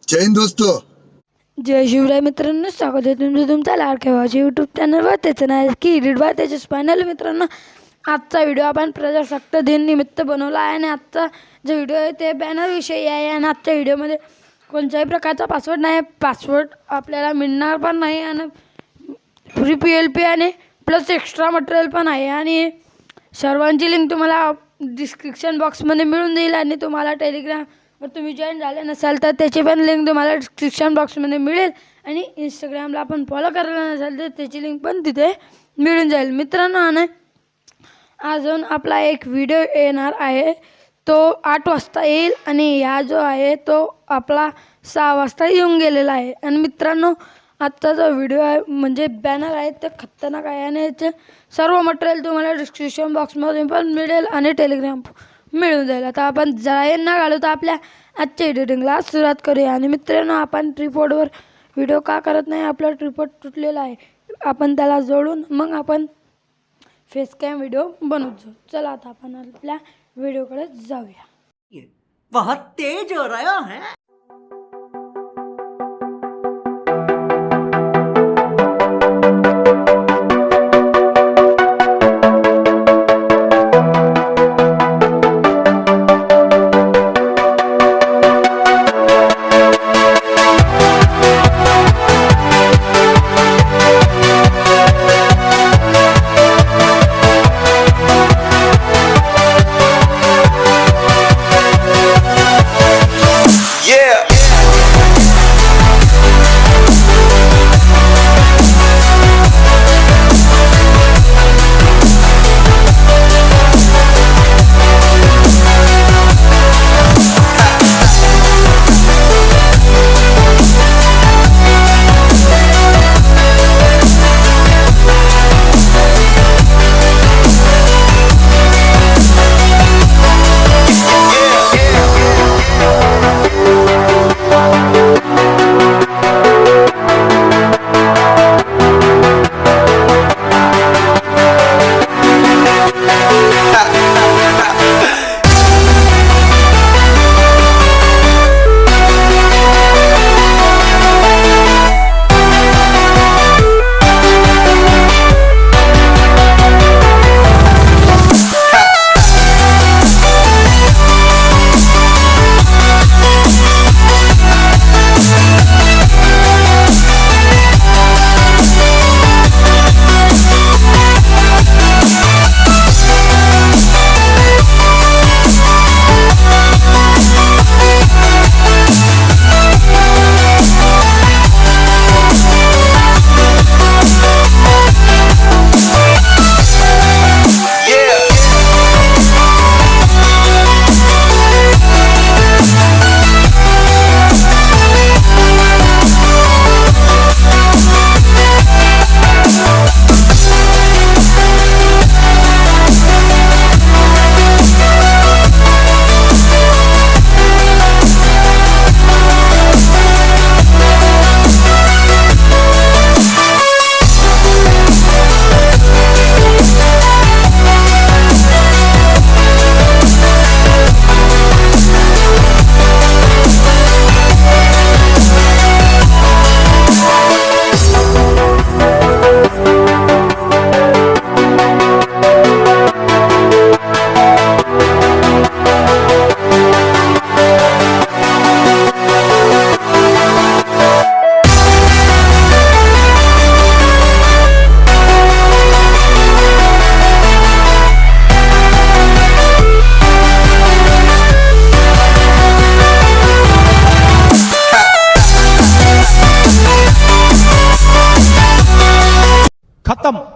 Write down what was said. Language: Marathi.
जय हिंद दोस्तों. जय शिवराय मित्रांनो, स्वागत आहे तुमचं तुमच्या लाडक्या भावाच्या यूट्यूब चॅनलवर. त्याचं नाव आहे की एडिट बाय त्याच्या स्पायनल. मित्रांनो, आजचा व्हिडिओ आपण प्रजासत्ताक दिन निमित्त बनवला आहे आणि आजचा जो व्हिडिओ आहे ते बॅनरविषयी आहे. आणि आजच्या व्हिडिओमध्ये कोणत्याही प्रकारचा पासवर्ड नाही, पासवर्ड आपल्याला मिळणार पण नाही आणि फ्री PLP आणि प्लस एक्स्ट्रा मटेरियल पण आहे. आणि सर्वांची लिंक तुम्हाला डिस्क्रिप्शन बॉक्समध्ये मिळून जाईल. आणि तुम्हाला टेलिग्रामवर तुम्ही जॉईन झाले नसाल तर त्याची पण लिंक तुम्हाला डिस्क्रिप्शन बॉक्समध्ये मिळेल. आणि इंस्टाग्रामला आपण फॉलो करायला नसाल तर त्याची लिंक पण तिथे मिळून जाईल. मित्रांनो, आणि अजून आपला एक व्हिडिओ येणार आहे, तो 8 वाजता येईल आणि हा जो आहे तो आपला 6 वाजता येऊन गेलेला आहे. आणि मित्रांनो, आजचा जो व्हिडिओ आहे म्हणजे बॅनर आहे ते खतरनाक आहे आणि याचे सर्व मटेरियल तुम्हाला डिस्क्रिप्शन बॉक्समध्ये पण मिळेल आणि टेलिग्राम मिळून जाईल. आता आपण जरा न घालू तर आपल्या आजच्या एडिटिंगला सुरुवात करूया. आणि मित्रांनो, आपण ट्रिपॉडवर व्हिडिओ का करत नाही, आपला ट्रिपॉड तुटलेला आहे, आपण त्याला जोडून मग आपण फेस कॅम व्हिडिओ बनवतो. चला आता आपण आपल्या व्हिडिओकडे जाऊया. बहुत तेज हो रहा है. खत्म.